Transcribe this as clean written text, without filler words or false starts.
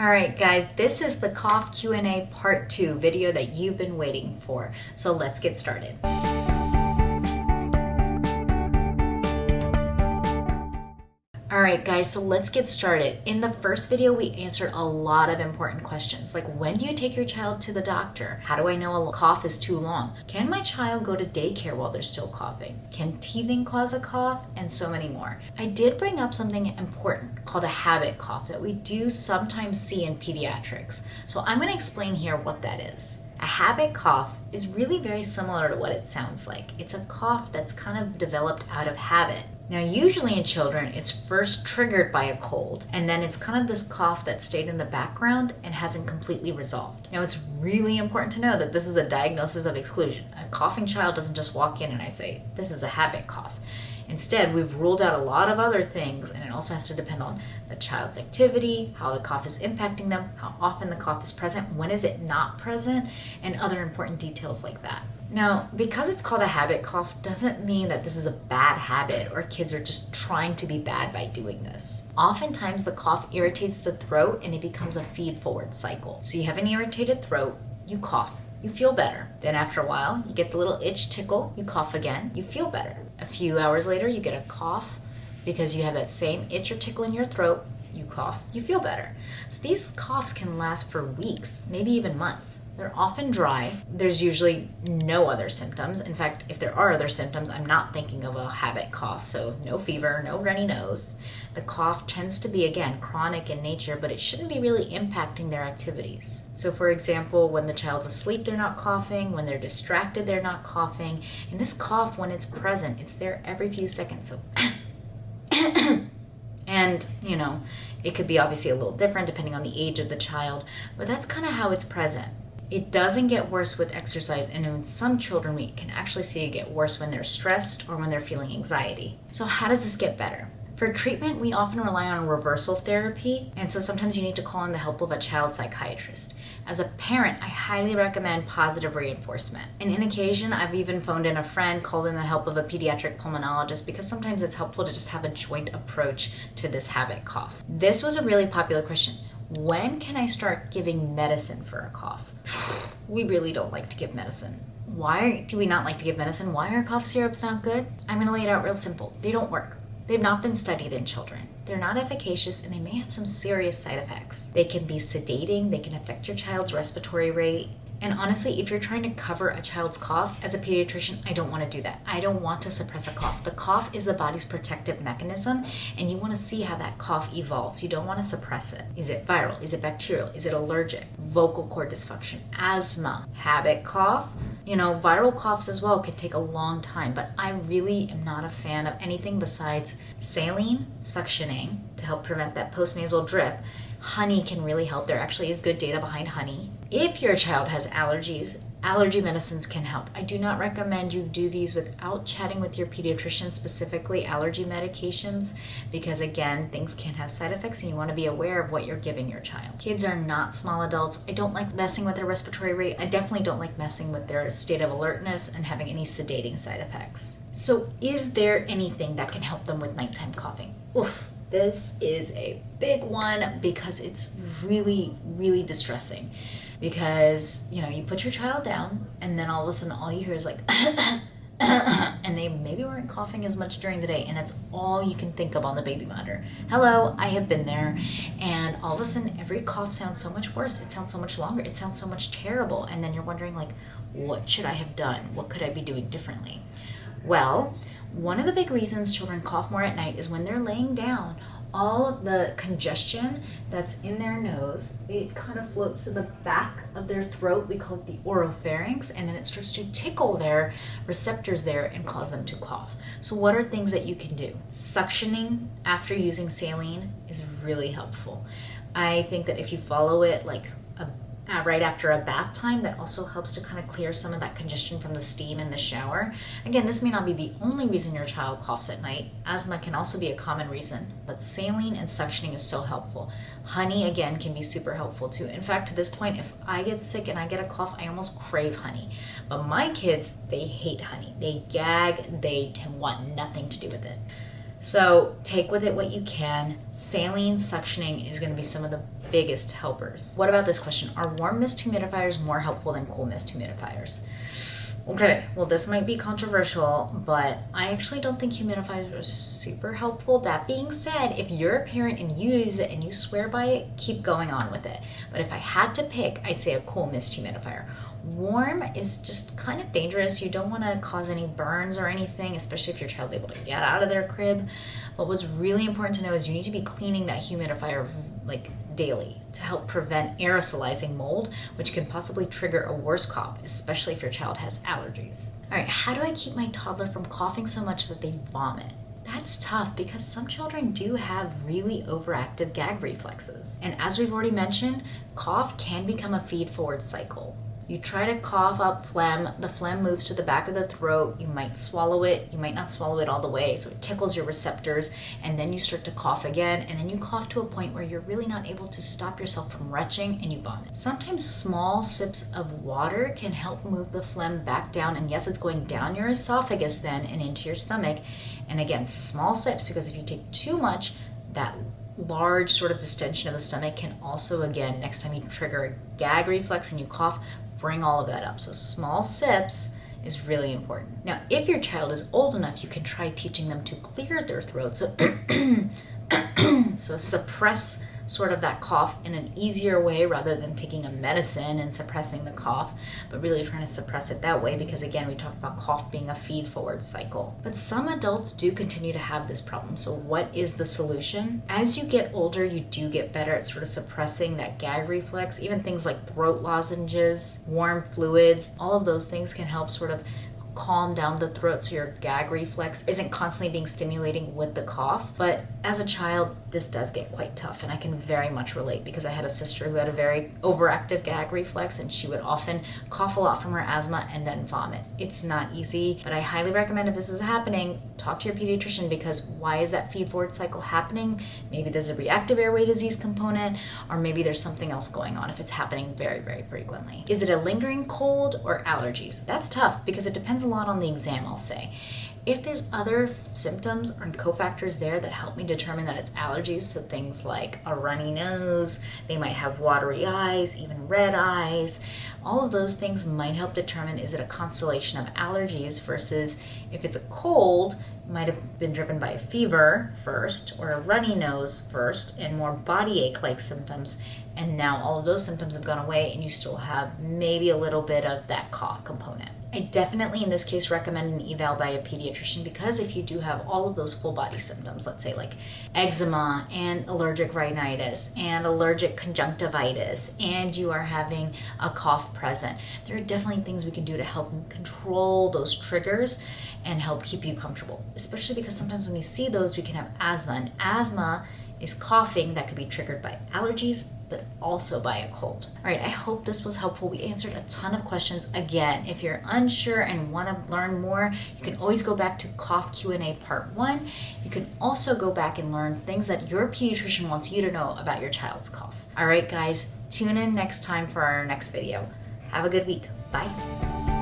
All right, guys, this is the cough Q&A part 2 video that you've been waiting for. So let's get started. All right, guys, so let's get started. In the first video, we answered a lot of important questions, like when do you take your child to the doctor? How do I know a cough is too long? Can my child go to daycare while they're still coughing? Can teething cause a cough? And so many more. I did bring up something important called a habit cough that we do sometimes see in pediatrics. So I'm going to explain here what that is. A habit cough is really very similar to what it sounds like. It's a cough that's kind of developed out of habit. Now, usually in children, it's first triggered by a cold, and then it's kind of this cough that stayed in the background and hasn't completely resolved. Now, it's really important to know that this is a diagnosis of exclusion. A coughing child doesn't just walk in and I say, this is a habit cough. Instead, we've ruled out a lot of other things, and it also has to depend on the child's activity, how the cough is impacting them, how often the cough is present, when is it not present, and other important details like that. Now, because it's called a habit cough doesn't mean that this is a bad habit or kids are just trying to be bad by doing this. Oftentimes, the cough irritates the throat and it becomes a feed-forward cycle. So you have an irritated throat, you cough. You feel better. Then after a while, you get the little itch tickle, you cough again, you feel better. A few hours later, you get a cough because you have that same itch or tickle in your throat, you cough, you feel better. So these coughs can last for weeks, maybe even months. They're often dry. There's usually no other symptoms. In fact, if there are other symptoms, I'm not thinking of a habit cough. So no fever, no runny nose. The cough tends to be, again, chronic in nature, but it shouldn't be really impacting their activities. So for example, when the child's asleep, they're not coughing. When they're distracted, they're not coughing. And this cough, when it's present, it's there every few seconds. So and, it could be obviously a little different depending on the age of the child, but that's kind of how it's present. It doesn't get worse with exercise, and in some children, we can actually see it get worse when they're stressed or when they're feeling anxiety. So how does this get better? For treatment, we often rely on reversal therapy, and so sometimes you need to call in the help of a child psychiatrist. As a parent, I highly recommend positive reinforcement. And in occasion, I've even phoned in a friend, called in the help of a pediatric pulmonologist, because sometimes it's helpful to just have a joint approach to this habit cough. This was a really popular question. When can I start giving medicine for a cough? We really don't like to give medicine. Why do we not like to give medicine? Why are cough syrups not good? I'm going to lay it out real simple. They don't work. They've not been studied in children. They're not efficacious, and they may have some serious side effects. They can be sedating, they can affect your child's respiratory rate. And honestly, if you're trying to cover a child's cough, as a pediatrician, I don't want to do that. I don't want to suppress a cough. The cough is the body's protective mechanism, and you want to see how that cough evolves. You don't want to suppress it. Is it viral? Is it bacterial? Is it allergic? Vocal cord dysfunction, asthma, habit cough. Viral coughs as well can take a long time, but I really am not a fan of anything besides saline, suctioning to help prevent that postnasal drip. Honey can really help. There actually is good data behind honey. If your child has allergies, allergy medicines can help. I do not recommend you do these without chatting with your pediatrician, specifically allergy medications, because again, things can have side effects and you want to be aware of what you're giving your child. Kids are not small adults. I don't like messing with their respiratory rate. I definitely don't like messing with their state of alertness and having any sedating side effects. So is there anything that can help them with nighttime coughing? Oof. This is a big one because it's really, really distressing. Because, you put your child down and then all of a sudden all you hear is like, and they maybe weren't coughing as much during the day, and that's all you can think of on the baby monitor. Hello, I have been there. And all of a sudden every cough sounds so much worse. It sounds so much longer. It sounds so much terrible. And then you're wondering what should I have done? What could I be doing differently? Well, one of the big reasons children cough more at night is when they're laying down, all of the congestion that's in their nose, it kind of floats to the back of their throat. We call it the oropharynx, and then it starts to tickle their receptors there and cause them to cough. So what are things that you can do? Suctioning after using saline is really helpful. I think that if you follow it right after a bath time, that also helps to kind of clear some of that congestion from the steam in the shower. Again, this may not be the only reason your child coughs at night. Asthma can also be a common reason, but saline and suctioning is so helpful. Honey, again, can be super helpful too. In fact, to this point, if I get sick and I get a cough, I almost crave honey. But my kids, they hate honey. They gag, they want nothing to do with it. So take with it what you can. Saline suctioning is going to be some of the biggest helpers. What about this question? Are warm mist humidifiers more helpful than cool mist humidifiers? Okay, well, this might be controversial, but I actually don't think humidifiers are super helpful. That being said, if you're a parent and you use it and you swear by it, keep going on with it. But if I had to pick, I'd say a cool mist humidifier. Warm is just kind of dangerous. You don't want to cause any burns or anything, especially if your child's able to get out of their crib. But what's really important to know is you need to be cleaning that humidifier like daily to help prevent aerosolizing mold, which can possibly trigger a worse cough, especially if your child has allergies. All right, how do I keep my toddler from coughing so much that they vomit? That's tough because some children do have really overactive gag reflexes. And as we've already mentioned, cough can become a feed-forward cycle. You try to cough up phlegm, the phlegm moves to the back of the throat, you might swallow it, you might not swallow it all the way, so it tickles your receptors, and then you start to cough again, and then you cough to a point where you're really not able to stop yourself from retching and you vomit. Sometimes small sips of water can help move the phlegm back down, and yes, it's going down your esophagus then and into your stomach, and again, small sips, because if you take too much, that large sort of distension of the stomach can also, again, next time you trigger a gag reflex and you cough, bring all of that up. So small sips is really important. Now, if your child is old enough, you can try teaching them to clear their throat. So, so suppress sort of that cough in an easier way rather than taking a medicine and suppressing the cough, but really trying to suppress it that way because, again, we talked about cough being a feed-forward cycle. But some adults do continue to have this problem. So what is the solution? As you get older, you do get better at sort of suppressing that gag reflex. Even things like throat lozenges, warm fluids, all of those things can help sort of calm down the throat so your gag reflex isn't constantly being stimulating with the cough. But as a child, this does get quite tough, and I can very much relate because I had a sister who had a very overactive gag reflex, and she would often cough a lot from her asthma and then vomit. It's not easy, but I highly recommend if this is happening, talk to your pediatrician, because why is that feed-forward cycle happening? Maybe there's a reactive airway disease component, or maybe there's something else going on if it's happening very, very frequently. Is it a lingering cold or allergies? That's tough because it depends a lot on the exam, I'll say. If there's other symptoms or cofactors there that help me determine that it's allergies, so things like a runny nose, they might have watery eyes, even red eyes, all of those things might help determine is it a constellation of allergies versus if it's a cold, it might have been driven by a fever first or a runny nose first and more body ache-like symptoms, and now all of those symptoms have gone away and you still have maybe a little bit of that cough component. I definitely in this case recommend an eval by a pediatrician because if you do have all of those full body symptoms, let's say like eczema and allergic rhinitis and allergic conjunctivitis, and you are having a cough present, there are definitely things we can do to help control those triggers and help keep you comfortable, especially because sometimes when we see those, we can have asthma, and asthma is coughing that could be triggered by allergies, but also by a cold. All right, I hope this was helpful. We answered a ton of questions. Again, if you're unsure and want to learn more, you can always go back to Cough Q&A Part 1. You can also go back and learn things that your pediatrician wants you to know about your child's cough. All right, guys, tune in next time for our next video. Have a good week. Bye.